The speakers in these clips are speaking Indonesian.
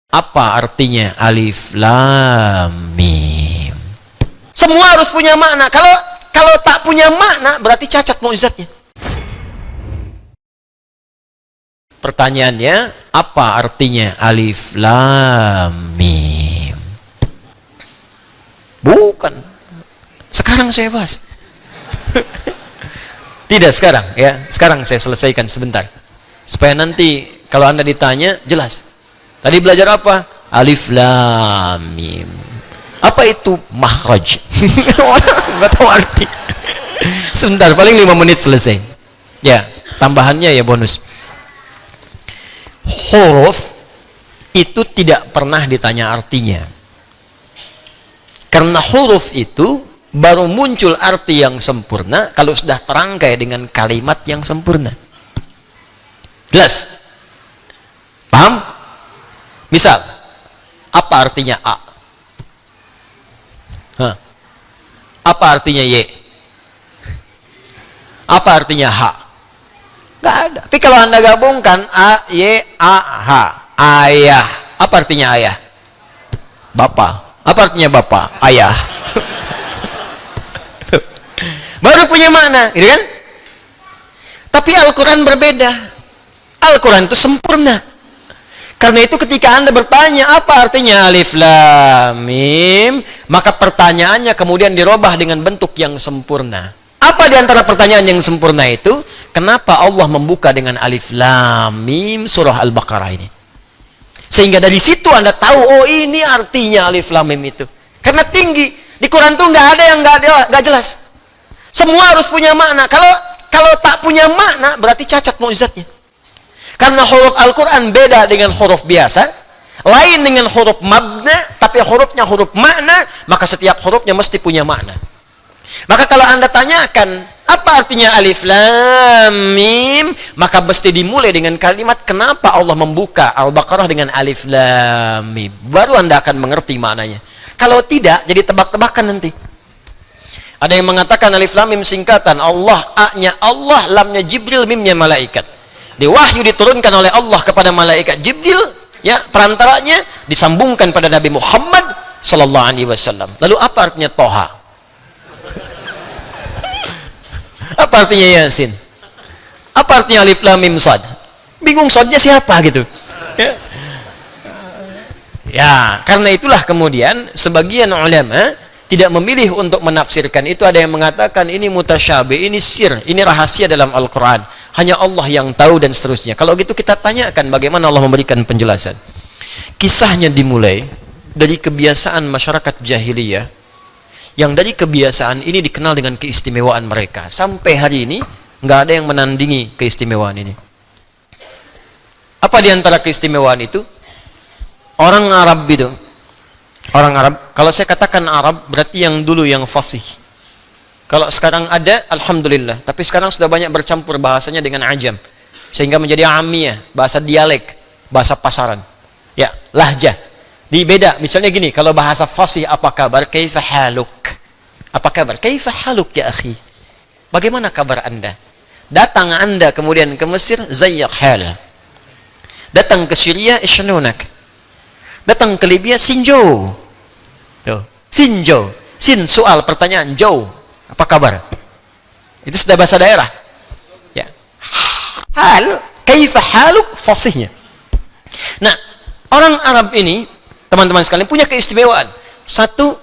Apa artinya alif lam mim? Semua harus punya makna. Kalau tak punya makna berarti cacat mukjizatnya. Pertanyaannya, apa artinya alif lam mim? Bukan. Sekarang saya bahas. Tidak sekarang ya. Sekarang saya selesaikan sebentar. Supaya nanti kalau Anda ditanya jelas. Tadi belajar apa? Alif lam mim. Apa itu makhraj? Enggak tahu arti. Sebentar, paling 5 menit selesai. Ya, tambahannya ya bonus. Huruf itu tidak pernah ditanya artinya. Karena huruf itu baru muncul arti yang sempurna kalau sudah terangkai dengan kalimat yang sempurna. Jelas? Paham? Misal, apa artinya A? Hah? Apa artinya Y? Apa artinya H? Gak ada. Tapi kalau Anda gabungkan A, Y, A, H, ayah. Apa artinya ayah? Bapak. Apa artinya bapak? Ayah. Baru punya makna, gitu kan? Tapi Al-Quran berbeda. Al-Quran itu sempurna. Karena itu ketika Anda bertanya apa artinya alif lam mim, maka pertanyaannya kemudian dirubah dengan bentuk yang sempurna. Apa di antara pertanyaan yang sempurna itu? Kenapa Allah membuka dengan alif lam mim surah Al-Baqarah ini? Sehingga dari situ Anda tahu, oh ini artinya alif lam mim itu. Karena tinggi. Di Quran tuh nggak ada yang nggak jelas. Semua harus punya makna. Kalau tak punya makna berarti cacat mukjizatnya. Karena huruf Al-Quran beda dengan huruf biasa, lain dengan huruf mabna, tapi hurufnya huruf makna, maka setiap hurufnya mesti punya makna. Maka kalau Anda tanyakan, apa artinya alif lam mim, maka mesti dimulai dengan kalimat kenapa Allah membuka Al-Baqarah dengan alif lam mim. Baru Anda akan mengerti maknanya. Kalau tidak, jadi tebak-tebakan nanti. Ada yang mengatakan alif lam mim singkatan, Allah, A-nya Allah, lamnya Jibril, mimnya malaikat. Di wahyu diturunkan oleh Allah kepada malaikat Jibril, ya, perantaranya disambungkan pada Nabi Muhammad sallallahu alaihi wasallam. Lalu apa artinya Toha? Apa artinya Yasin? Apa artinya alif lam mim sad? Bingung sadnya siapa gitu. Ya, karena itulah kemudian sebagian ulama tidak memilih untuk menafsirkan itu. Ada yang mengatakan ini mutasyabih, ini sir, ini rahasia dalam Al-Quran, hanya Allah yang tahu dan seterusnya. Kalau gitu kita tanyakan bagaimana Allah memberikan penjelasan. Kisahnya dimulai dari kebiasaan masyarakat jahiliyah, yang dari kebiasaan ini dikenal dengan keistimewaan mereka. Sampai hari ini nggak ada yang menandingi keistimewaan ini. Apa di antara keistimewaan itu? Orang Arab itu, orang Arab, kalau saya katakan Arab berarti yang dulu yang fasih. Kalau sekarang ada, alhamdulillah. Tapi sekarang sudah banyak bercampur bahasanya dengan ajam, sehingga menjadi amiyah, bahasa dialek, bahasa pasaran. Ya, lahjah. Di beda, misalnya gini, kalau bahasa fasih, apa kabar? Kaifa haluk? Apa kabar? Kaifa haluk ya akhi? Bagaimana kabar Anda? Datang Anda kemudian ke Mesir, zayyak hal. Datang ke Syria, ishnunak. Datang ke Libya, sinjo. Tuh, sinjo. Sin soal pertanyaan, jo. Apa kabar? Itu sudah bahasa daerah. Ya. Hal, kaifa haluk, fasihnya. Nah, orang Arab ini, teman-teman sekalian, punya keistimewaan. Satu,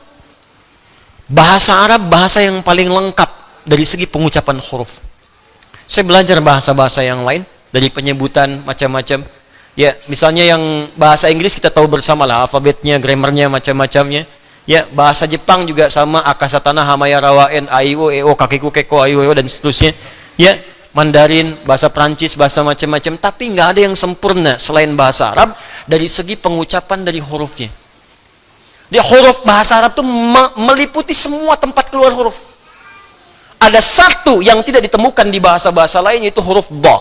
bahasa Arab bahasa yang paling lengkap dari segi pengucapan huruf. Saya belajar bahasa-bahasa yang lain, dari penyebutan macam-macam. Ya, misalnya yang bahasa Inggris kita tahu bersama lah, alfabetnya, grammarnya, macam-macamnya. Ya, bahasa Jepang juga sama, akasatana, hamaya, rawaen, aiwo, eo, kakiku, keko, aiwo, dan seterusnya. Ya, Mandarin, bahasa Prancis, bahasa macam-macam. Tapi nggak ada yang sempurna selain bahasa Arab dari segi pengucapan dari hurufnya. Dia huruf bahasa Arab itu meliputi semua tempat keluar huruf. Ada satu yang tidak ditemukan di bahasa-bahasa lain, yaitu huruf do.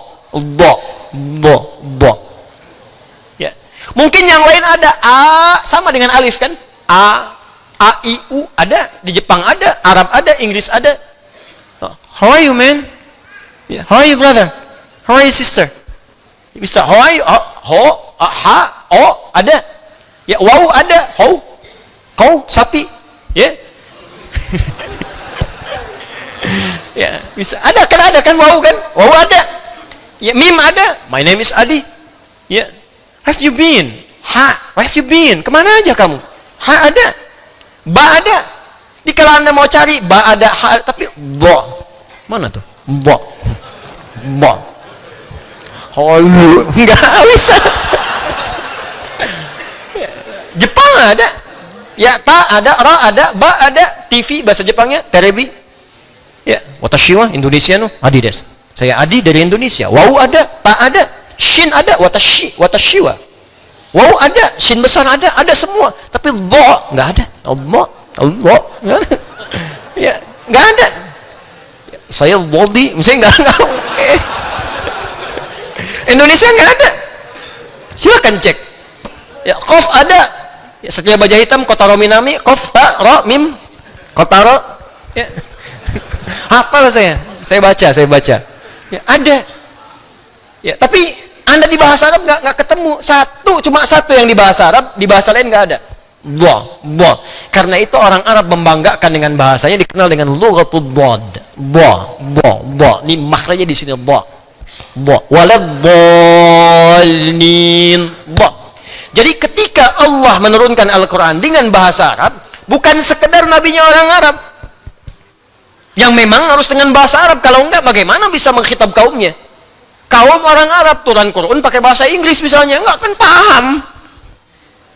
Mungkin yang lain ada a sama dengan alif kan? A, I, U ada, di Jepang ada, Arab ada, Inggris ada. How are you, man? Yeah. How are you, brother? How are you, sister? Mister, how are you? Ho, ha, o ada. Ya, wow ada, how, kau, sapi, ya. Ya, bisa. Ada kan wow kan? Wow ada. Ya, mim ada. My name is Adi. Ya. Have you been? Ha, where have you been? Kemana aja kamu? Ha ada. Ba ada. Di kalau Anda mau cari ba ada, ha, tapi bo. Mana tuh? Bo. Bo. Oh, enggak bisa. Jepang ada. Ya, ta ada, ra ada, ba ada, TV bahasa Jepangnya terebi. Ya, watashi wa Indonesia no Adi desu. Saya Adi dari Indonesia. Wau ada, ta ada, shin ada, watashi wa. Wau ada, shin besar ada semua. Tapi bo enggak ada. Bo, enggak ada. Ya, enggak ada. Ya, saya body, misalnya enggak. Indonesia enggak ada. Silakan cek. Ya, qaf ada. Ya, setiap baja hitam kotaro minami, qaf ta ra mim kotaro. Ya. Hafal saya baca. Ya, ada. Ya, tapi Anda di bahasa Arab nggak ketemu cuma satu yang di bahasa Arab, di bahasa lain nggak ada. Bo. Karena itu orang Arab membanggakan dengan bahasanya, dikenal dengan lughatud dhad. Bo. Ini makhrajnya di sini bo. Waladhdallin. Bo. Jadi ketika Allah menurunkan Al-Quran dengan bahasa Arab, bukan sekedar nabinya orang Arab yang memang harus dengan bahasa Arab. Kalau enggak, bagaimana bisa mengkhitab kaumnya? Kaum orang Arab turun Quran pakai bahasa Inggris misalnya, enggak akan paham.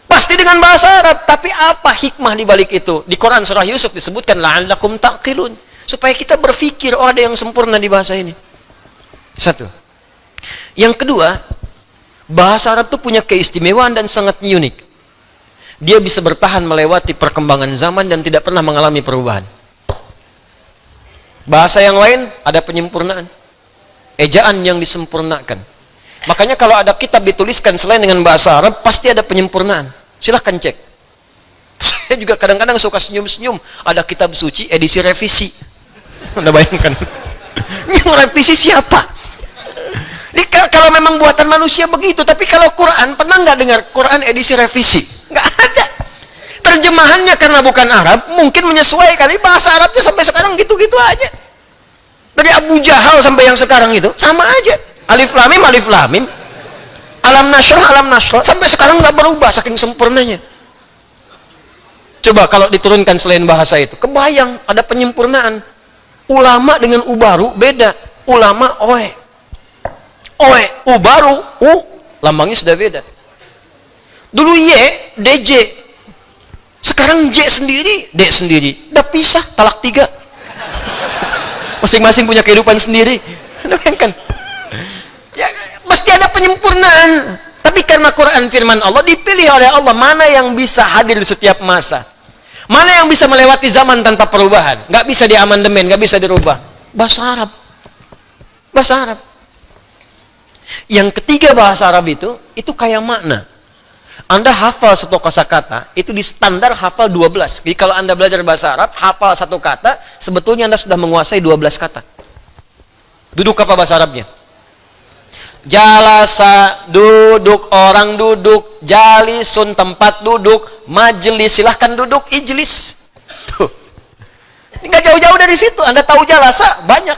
Pasti dengan bahasa Arab. Tapi apa hikmah di balik itu? Di Quran surah Yusuf disebutkan la'allakum taqilun, supaya kita berpikir, oh ada yang sempurna di bahasa ini. Satu. Yang kedua, bahasa Arab itu punya keistimewaan dan sangat unik. Dia bisa bertahan melewati perkembangan zaman dan tidak pernah mengalami perubahan. Bahasa yang lain ada penyempurnaan, ejaan yang disempurnakan. Makanya kalau ada kitab dituliskan selain dengan bahasa Arab, pasti ada penyempurnaan. Silahkan cek. Saya juga kadang-kadang suka senyum-senyum. Ada kitab suci edisi revisi. Anda bayangkan? Yang revisi siapa? Kalau memang buatan manusia begitu, tapi kalau Quran, pernah nggak dengar Quran edisi revisi? Nggak ada. Terjemahannya karena bukan Arab, mungkin menyesuaikan. Ini bahasa Arabnya sampai sekarang gitu-gitu aja. Dari Abu Jahal sampai yang sekarang itu, sama aja. Alif lam mim, alif lam mim. Alam nashrah, sampai sekarang nggak berubah, saking sempurnanya. Coba kalau diturunkan selain bahasa itu, kebayang ada penyempurnaan. Ulama dengan ubaru beda. Ulama baru lambangnya sudah beda. Dulu Y, DJ. Sekarang J sendiri, D sendiri. Udah pisah, talak 3. Masing-masing punya kehidupan sendiri. Bayangkan. Ya, pasti ada penyempurnaan. Tapi karena Quran firman Allah, dipilih oleh Allah mana yang bisa hadir di setiap masa. Mana yang bisa melewati zaman tanpa perubahan. Nggak bisa diamandemen, nggak bisa dirubah. Bahasa Arab. Bahasa Arab. Yang ketiga, bahasa Arab itu kayak makna. Anda hafal satu kosakata, itu di standar hafal 12. Jadi kalau Anda belajar bahasa Arab, hafal satu kata, sebetulnya Anda sudah menguasai 12 kata. Duduk apa bahasa Arabnya? Jalasa, duduk, orang duduk. Jalisun, tempat duduk. Majelis, silahkan duduk, ijlis. Tuh. Ini nggak jauh-jauh dari situ. Anda tahu jalasa, banyak.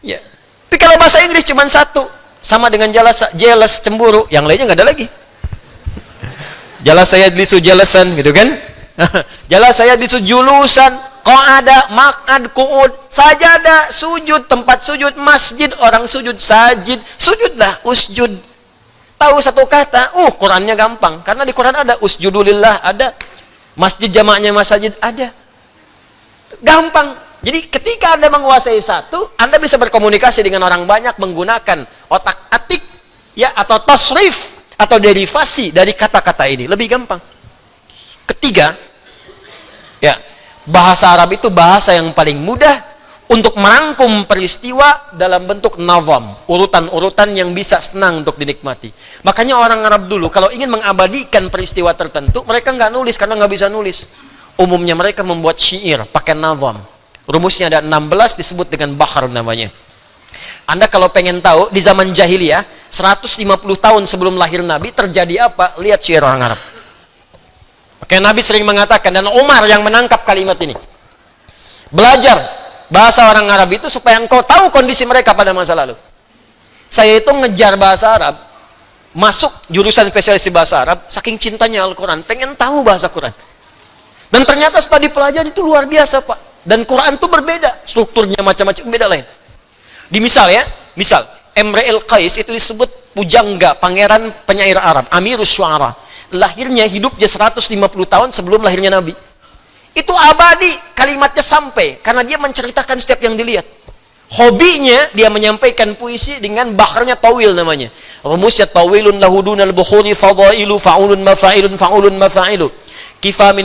Ya. Tapi kalau bahasa Inggris cuma satu. Sama dengan jalasa, jealous, cemburu. Yang lainnya nggak ada lagi. Jelas saya disu jelasan, gitu kan? Jelas saya disu julusan, qa'ada, maq'ad, qu'ud, sajadah, sujud, tempat sujud, masjid, orang sujud, sajid, sujudlah, usjud. Tahu satu kata, Qurannya gampang. Karena di Quran ada usjudulillah, ada. Masjid jamaknya masjid, ada. Gampang. Jadi ketika Anda menguasai satu, Anda bisa berkomunikasi dengan orang banyak menggunakan otak atik, ya, atau tasrif, atau derivasi dari kata-kata ini. Lebih gampang. Ketiga, ya, bahasa Arab itu bahasa yang paling mudah untuk merangkum peristiwa dalam bentuk nazam, urutan-urutan yang bisa senang untuk dinikmati. Makanya orang Arab dulu kalau ingin mengabadikan peristiwa tertentu, mereka nggak nulis karena nggak bisa nulis. Umumnya mereka membuat syair pakai nazam. Rumusnya ada 16, disebut dengan bahar namanya. Anda kalau pengen tahu di zaman jahiliyah 150 tahun sebelum lahir Nabi terjadi apa, lihat syair orang Arab. Makanya Nabi sering mengatakan, dan Umar yang menangkap kalimat ini, belajar bahasa orang Arab itu supaya engkau tahu kondisi mereka pada masa lalu. Saya itu ngejar bahasa Arab, masuk jurusan spesialis bahasa Arab, saking cintanya Al-Quran, pengen tahu bahasa Quran. Dan ternyata setelah dipelajari itu luar biasa, Pak. Dan Quran itu berbeda, strukturnya macam-macam, beda lain. Di misal ya, misal Imre el-Qais itu disebut pujangga, pangeran penyair Arab, Amirus Syu'ara. Lahirnya, hidupnya 150 tahun sebelum lahirnya Nabi. Itu abadi, kalimatnya sampai, karena dia menceritakan setiap yang dilihat. Hobinya, dia menyampaikan puisi dengan baharnya tawil namanya. Rumusnya tawilun lahudunal bukhuri fadailu fa'ulun mafa'ilun fa'ulun mafa'ilu. Kifa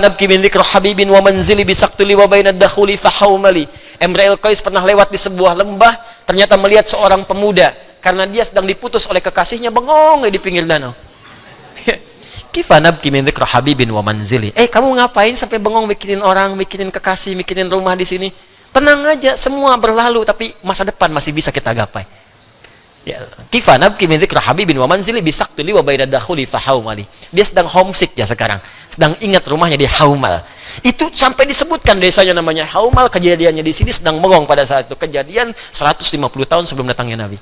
nabki min dhikra habibin wa manzili bisaktuli wa bainad dakhuli fahawmali. Imre el-Qais pernah lewat di sebuah lembah, ternyata melihat seorang pemuda, karena dia sedang diputus oleh kekasihnya, bengong di pinggir danau. Kifa nabki min dhikra habibin wa manzili. Kamu ngapain sampai bengong mikirin orang, mikirin kekasih, mikirin rumah di sini? Tenang aja, semua berlalu, tapi masa depan masih bisa kita gapai. Ya, kifa nabki min dhikra habibin wa manzili bisaktuli wa bainad dakhuli fahawmali. Dia sedang homesick ya sekarang, sedang ingat rumahnya di Haumal. Itu sampai disebutkan desanya namanya Haumal, kejadiannya di sini sedang bengong pada saat itu. Kejadian 150 tahun sebelum datangnya Nabi.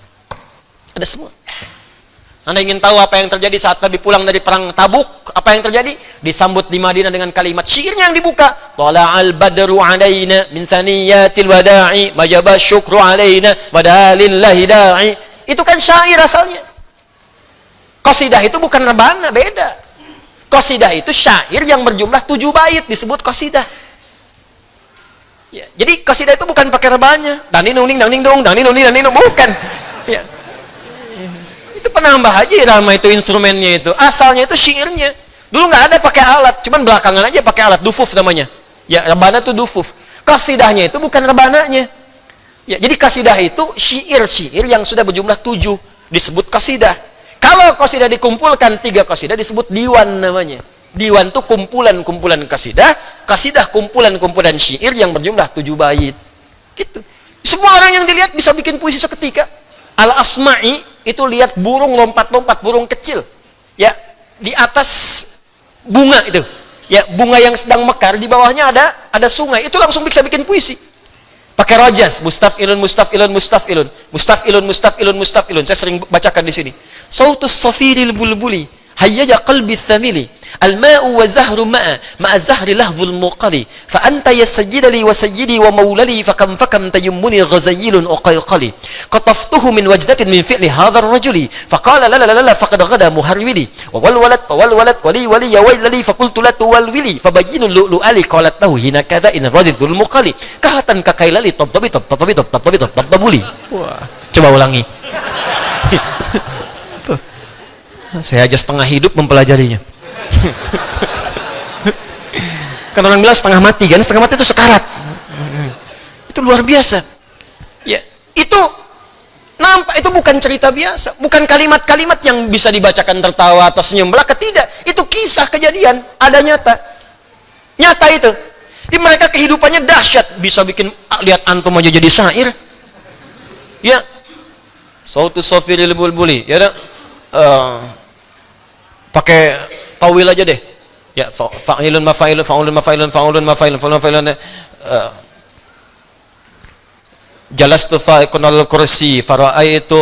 Ada semua. Anda ingin tahu apa yang terjadi saat Nabi pulang dari perang Tabuk? Apa yang terjadi? Disambut di Madinah dengan kalimat syairnya yang dibuka. Tala'al badru alaina min thaniyatil wada'i majaba syukru alaina wadalillahi da'i. Itu kan syair asalnya. Qasidah itu bukan rebana, beda. Qasidah itu syair yang berjumlah 7 bait disebut qasidah. Ya, jadi qasidah itu bukan pakai rebanya. Dang ding dong, dang ding dong, bukan. Ya. Itu penambah aja irama itu, instrumennya itu. Asalnya itu syairnya. Dulu nggak ada pakai alat, cuman belakangan aja pakai alat, dufuf namanya. Ya, rebana itu dufuf. Qasidahnya itu bukan rebananya. Ya, jadi qasidah itu syair-syair yang sudah berjumlah 7 disebut qasidah. Kalau qasidah dikumpulkan 3 qasidah disebut diwan namanya. Diwan itu kumpulan-kumpulan qasidah, qasidah kumpulan-kumpulan syair yang berjumlah 7 bait. Gitu. Semua orang yang dilihat bisa bikin puisi seketika. Al-Asma'i itu lihat burung lompat-lompat, burung kecil. Ya, di atas bunga itu. Ya, bunga yang sedang mekar, di bawahnya ada sungai. Itu langsung bisa bikin puisi. Pakai rojas, mustafilun, mustafilun, mustafilun, mustafilun, mustafilun, mustafilun. Saya sering bacakan di sini. Sautus safiril bulbuli, hayyaja qalbi thamili, al-ma'u wa zahru ma'a zahri lahzul muqali, fa anta ya sayyidali wa sayyidi wa maulali, fa kam tayammuni ghazayilun uqayqali, qataftuhu min wajdatin min fi'li hadha ar-rajuli, fa qala la la la la faqad ghada muharwili, wa walwalat wali ya waylali, fa qultu la tuwalwili, fa bayyinu lu'lu'ali qalat lahu hina kadha in radidul muqali, kahatan kakailali tabtabuli. Wah, coba ulangi. Saya aja setengah hidup mempelajarinya. Kan orang bilang setengah mati, kan? Setengah mati itu sekarat. Itu luar biasa. Ya, itu nampak, itu bukan cerita biasa, bukan kalimat-kalimat yang bisa dibacakan tertawa atau senyum belaka, tidak. Itu kisah kejadian, ada nyata. Nyata itu. Di mereka kehidupannya dahsyat, bisa bikin lihat antum aja jadi syair. Ya. Sautu safiril bulbuli, ya dah. Pakai tawil aja deh. Ya, fa'ilun mafa'ilun fa'ulun mafa'ilun fa'ulun mafa'ilun fa'ulun mafa'ilun. Jalastu fa'ikun al-kursi fara'aitu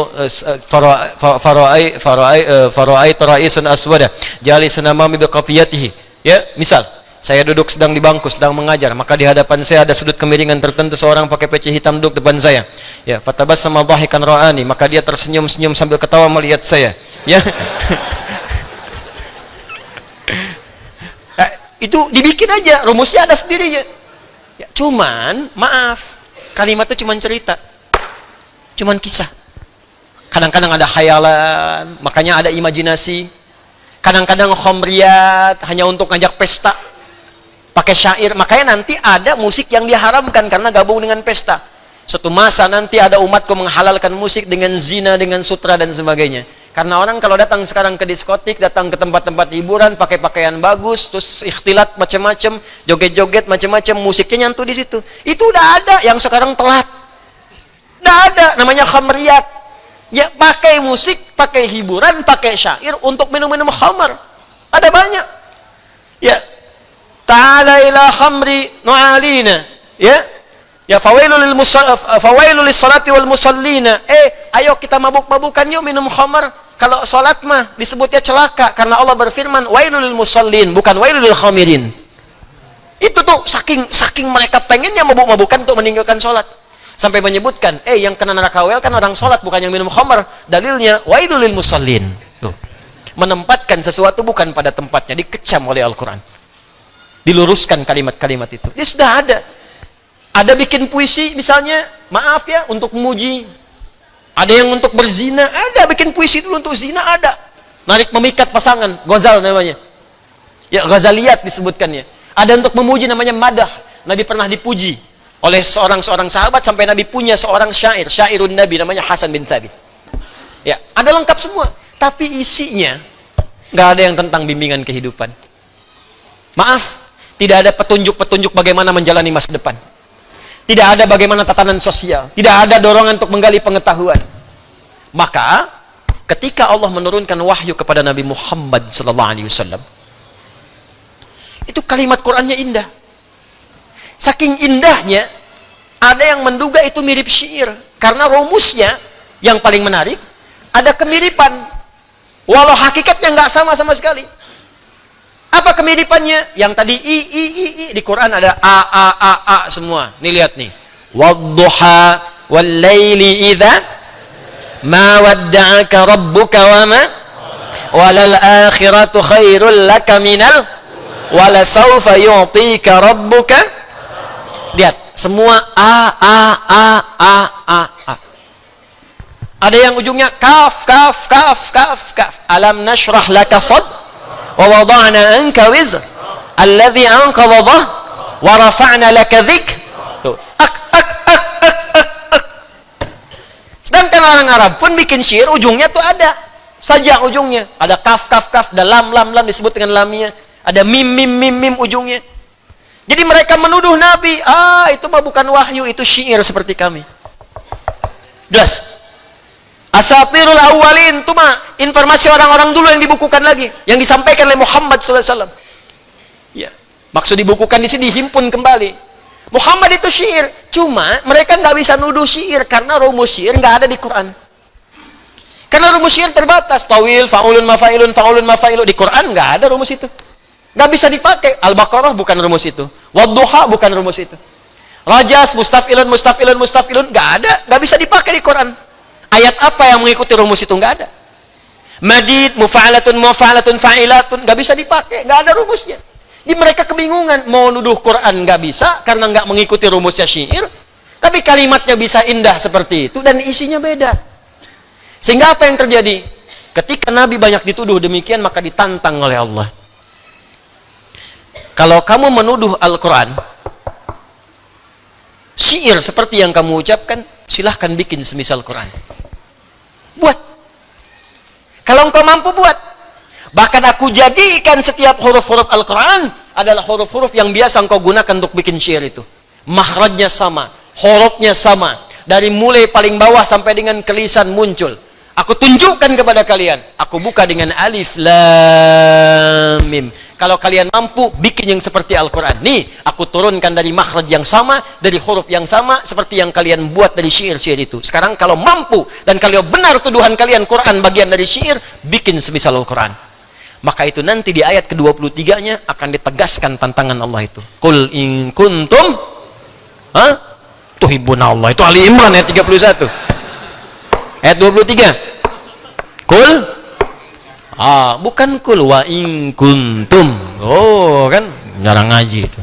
fara'aitu ra'isun aswada jalisun amami biqafiyatihi. Ya, misal saya duduk sedang di bangku, sedang mengajar, maka di hadapan saya ada sudut kemiringan tertentu, seorang pakai peci hitam duduk depan saya. Ya, fatabassama dhahikan ra'ani, maka dia tersenyum-senyum sambil ketawa melihat saya. Ya. Itu dibikin aja, rumusnya ada sendirinya. Ya, cuman maaf, kalimat itu cuman cerita, cuman kisah. Kadang-kadang ada khayalan, makanya ada imajinasi. Kadang-kadang khamriyat, hanya untuk ngajak pesta, pakai syair. Makanya nanti ada musik yang diharamkan karena gabung dengan pesta. Suatu masa nanti ada umatku menghalalkan musik dengan zina, dengan sutra dan sebagainya. Karena orang kalau datang sekarang ke diskotik, datang ke tempat-tempat hiburan, pakai pakaian bagus, terus ikhtilat macam-macam, joget-joget macam-macam, musiknya nyantu di situ. Itu udah ada, yang sekarang telat. Udah ada, namanya khamriyat. Ya, pakai musik, pakai hiburan, pakai syair untuk minum-minum khamar. Ada banyak. Ya, ta'ala ila khamri nu'alina. Ya fawailul lis-salati wal musallina. Ayo kita mabuk-mabukan yuk, minum khamar. Kalau salat mah disebutnya celaka karena Allah berfirman wailul lil musallin, bukan wailul lil khamirin. Itu tuh saking mereka pengennya mabuk-mabukan untuk meninggalkan salat. Sampai menyebutkan, yang kena neraka wel kan orang salat, bukan yang minum khamar. Dalilnya wailul lil musallin. Tuh. Menempatkan sesuatu bukan pada tempatnya, dikecam oleh Al-Qur'an. Diluruskan kalimat-kalimat itu. Dia sudah ada. Ada bikin puisi misalnya, maaf ya, untuk memuji. Ada yang untuk berzina, ada bikin puisi dulu untuk zina, ada. Narik memikat pasangan, ghazal namanya. Ya, ghazaliyat disebutkannya. Ada untuk memuji namanya madah. Nabi pernah dipuji oleh seorang sahabat sampai Nabi punya seorang syairun Nabi namanya Hasan bin Thabit. Ya, ada lengkap semua, tapi isinya nggak ada yang tentang bimbingan kehidupan. Maaf, tidak ada petunjuk-petunjuk bagaimana menjalani masa depan. Tidak ada bagaimana tatanan sosial, tidak ada dorongan untuk menggali pengetahuan. Maka ketika Allah menurunkan wahyu kepada Nabi Muhammad SAW, itu kalimat Qur'annya indah. Saking indahnya, ada yang menduga itu mirip syair. Karena rumusnya yang paling menarik, ada kemiripan. Walau hakikatnya nggak sama sekali. Apa kemiripannya? Yang tadi i, di Quran ada a semua. Nih lihat nih. Wadduha wal laili idza ma wadda'aka rabbuka wa ma walal akhiratu khairul laka minal wala sawfa yu'tika rabbuka. Lihat, semua a. Ada yang ujungnya kaf. Alam nashrah laka sad wa wada'na anka wizr alladhi anqadha dhah wa rafa'na laka dhikr. Tuh. Sedangkan orang Arab pun bikin syair ujungnya tuh ada saja ujungnya. Ada kaf, ada lam disebut dengan lamnya. Ada mim ujungnya. Jadi mereka menuduh Nabi, itu mah bukan wahyu, itu syair seperti kami. Jelas. Asatirul awwalin, itu mah informasi orang-orang dulu yang dibukukan lagi, yang disampaikan oleh Muhammad SAW. Ya, maksud dibukukan di sini dihimpun kembali. Muhammad itu syair, cuma mereka nggak bisa nuduh syair karena rumus syair nggak ada di Quran. Karena rumus syair terbatas, tawil, faulun mafa'ilun di Quran nggak ada rumus itu. Nggak bisa dipakai. Al-Baqarah bukan rumus itu. Wadduha bukan rumus itu. Rajas, mustafilun, nggak ada. Nggak bisa dipakai di Quran. Ayat apa yang mengikuti rumus itu? Nggak ada. Madid, mufa'alatun, fa'ilatun, nggak bisa dipakai. Nggak ada rumusnya. Jadi mereka kebingungan. Mau nuduh Quran nggak bisa karena nggak mengikuti rumusnya syair. Tapi kalimatnya bisa indah seperti itu dan isinya beda. Sehingga apa yang terjadi? Ketika Nabi banyak dituduh demikian, maka ditantang oleh Allah. Kalau kamu menuduh Al-Quran syair seperti yang kamu ucapkan, silahkan bikin semisal Quran. Buat. Kalau engkau mampu buat. Bahkan aku jadikan setiap huruf-huruf Al-Quran adalah huruf-huruf yang biasa engkau gunakan untuk bikin syair itu. Makhrajnya sama, hurufnya sama. Dari mulai paling bawah sampai dengan kelisan muncul. Aku tunjukkan kepada kalian. Aku buka dengan alif, lam, mim. Kalau kalian mampu, bikin yang seperti Al-Quran. Nih, aku turunkan dari makhraj yang sama, dari huruf yang sama, seperti yang kalian buat dari syair-syair itu. Sekarang kalau mampu, dan kalau benar tuduhan kalian Quran bagian dari syair, bikin semisal Al-Quran. Maka itu nanti di ayat ke-23-nya akan ditegaskan tantangan Allah itu. Qul in kuntum tuhibbuna Allah. Itu Ali Imran ayat 31. Ayat 23. Qul bukan kul wa in kuntum. Oh, kan jarang ngaji itu.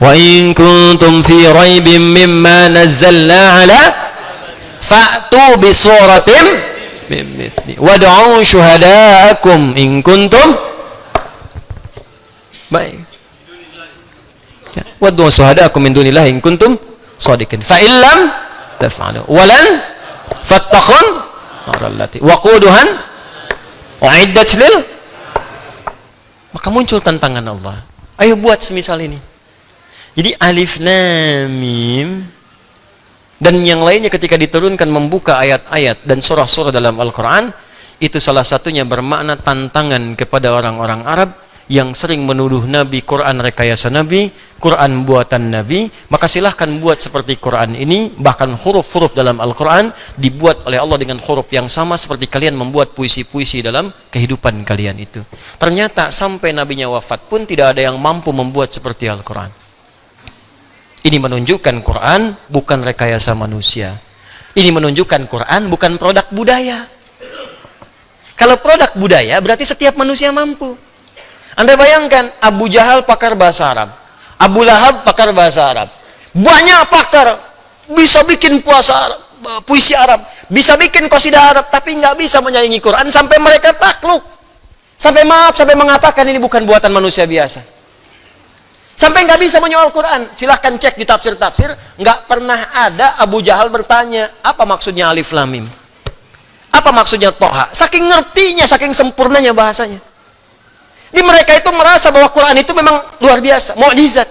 Wa in kuntum fi raibim mimma nazzalna ala fa'tu bi suratin min mithli wad'u syuhadaakum in kuntum baik. Ya, wad'u syuhadaakum min dunillahi in kuntum shadiqin. Fa illam taf'alu walan fattaqun allati waquduhan wa'iddat lil, maka muncul tantangan Allah. Ayo buat semisal ini. Jadi alif lam mim dan yang lainnya ketika diturunkan membuka ayat-ayat dan surah-surah dalam Al-Quran, itu salah satunya bermakna tantangan kepada orang-orang Arab yang sering menuduh Nabi Quran rekayasa Nabi, Quran buatan Nabi, maka silahkan buat seperti Quran ini. Bahkan huruf-huruf dalam Al-Quran dibuat oleh Allah dengan huruf yang sama seperti kalian membuat puisi-puisi dalam kehidupan kalian itu. Ternyata sampai Nabinya wafat pun tidak ada yang mampu membuat seperti Al-Quran. Ini menunjukkan Quran bukan rekayasa manusia. Ini menunjukkan Quran bukan produk budaya. Kalau produk budaya berarti setiap manusia mampu. Anda bayangkan, Abu Jahal pakar bahasa Arab, Abu Lahab pakar bahasa Arab, banyak pakar, bisa bikin puisi Arab, bisa bikin qasidah Arab, tapi nggak bisa menyaingi Quran sampai mereka takluk. Sampai mengatakan ini bukan buatan manusia biasa. Sampai nggak bisa menyoal Quran. Silahkan cek di tafsir-tafsir, nggak pernah ada Abu Jahal bertanya, apa maksudnya Alif Lam Mim? Apa maksudnya Toha? Saking ngertinya, saking sempurnanya bahasanya. Di mereka itu merasa bahwa Quran itu memang luar biasa, mukjizat.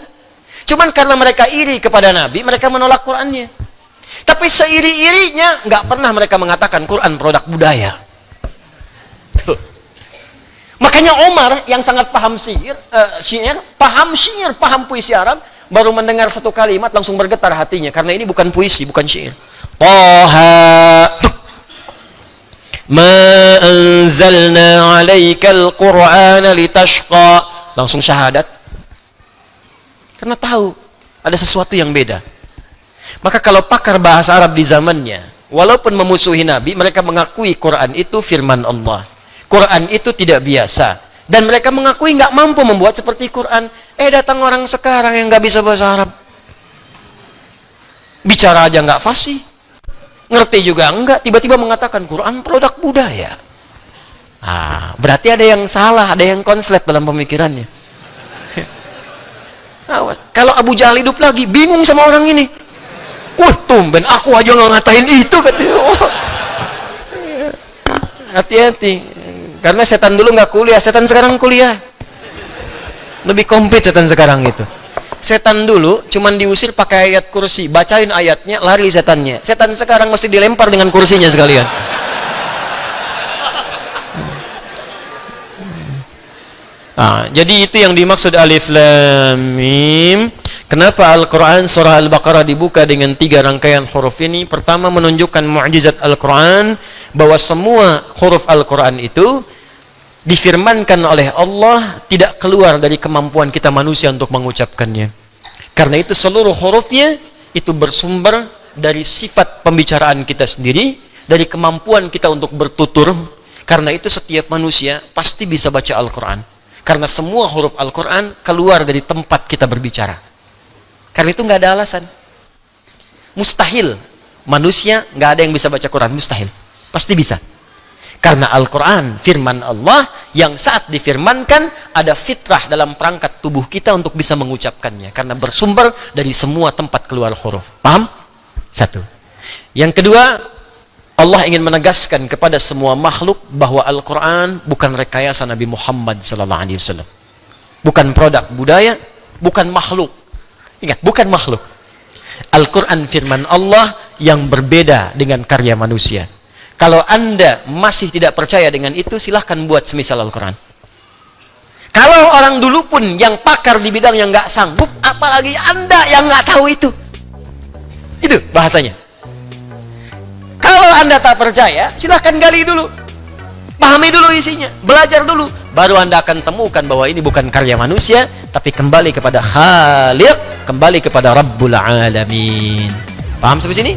Cuman karena mereka iri kepada Nabi, mereka menolak Qurannya. Tapi seiri-irinya nggak pernah mereka mengatakan Quran produk budaya. Tuh. Makanya Umar yang sangat paham paham puisi Arab, baru mendengar satu kalimat langsung bergetar hatinya karena ini bukan puisi, bukan syair. Toha ma anzalna 'alaikal Qur'ana litashqa. Langsung syahadat. Karena tahu ada sesuatu yang beda. Maka kalau pakar bahasa Arab di zamannya, walaupun memusuhi Nabi, mereka mengakui Quran itu firman Allah. Quran itu tidak biasa. Dan mereka mengakui nggak mampu membuat seperti Quran. Datang orang sekarang yang nggak bisa bahasa Arab. Bicara aja nggak fasih. Ngerti juga enggak, tiba-tiba mengatakan Quran produk budaya. Berarti ada yang salah, ada yang konslet dalam pemikirannya. Kalau Abu Jahal hidup lagi, bingung sama orang ini. Tumben aku aja nggak ngatain itu, katanya. Hati-hati, karena setan dulu nggak kuliah, setan sekarang kuliah. Lebih komplit setan sekarang itu. Setan dulu cuman diusir pakai ayat kursi, bacain ayatnya, lari setannya. Setan sekarang mesti dilempar dengan kursinya sekalian. Jadi itu yang dimaksud Alif Lam Mim. Kenapa Al-Quran surah Al-Baqarah dibuka dengan 3 rangkaian huruf ini? Pertama, menunjukkan mukjizat Al-Quran, bahwa semua huruf Al-Quran itu difirmankan oleh Allah, tidak keluar dari kemampuan kita manusia untuk mengucapkannya. Karena itu seluruh hurufnya itu bersumber dari sifat pembicaraan kita sendiri, dari kemampuan kita untuk bertutur. Karena itu setiap manusia pasti bisa baca Al-Quran. Karena semua huruf Al-Quran keluar dari tempat kita berbicara. Karena itu nggak ada alasan. Mustahil manusia nggak ada yang bisa baca Quran, mustahil. Pasti bisa. Karena Al-Quran firman Allah yang saat difirmankan ada fitrah dalam perangkat tubuh kita untuk bisa mengucapkannya. Karena bersumber dari semua tempat keluar huruf. Paham? Satu. Yang kedua, Allah ingin menegaskan kepada semua makhluk bahwa Al-Quran bukan rekayasa Nabi Muhammad SAW. Bukan produk budaya, bukan makhluk. Ingat, bukan makhluk. Al-Quran firman Allah yang berbeda dengan karya manusia. Kalau Anda masih tidak percaya dengan itu, silahkan buat semisal Al-Quran. Kalau orang dulu pun yang pakar di bidang yang nggak sanggup, apalagi Anda yang nggak tahu itu. Itu bahasanya. Kalau Anda tak percaya, silahkan gali dulu. Pahami dulu isinya, belajar dulu. Baru Anda akan temukan bahwa ini bukan karya manusia, tapi kembali kepada Khaliq, kembali kepada Rabbul Alamin. Paham sampai sini?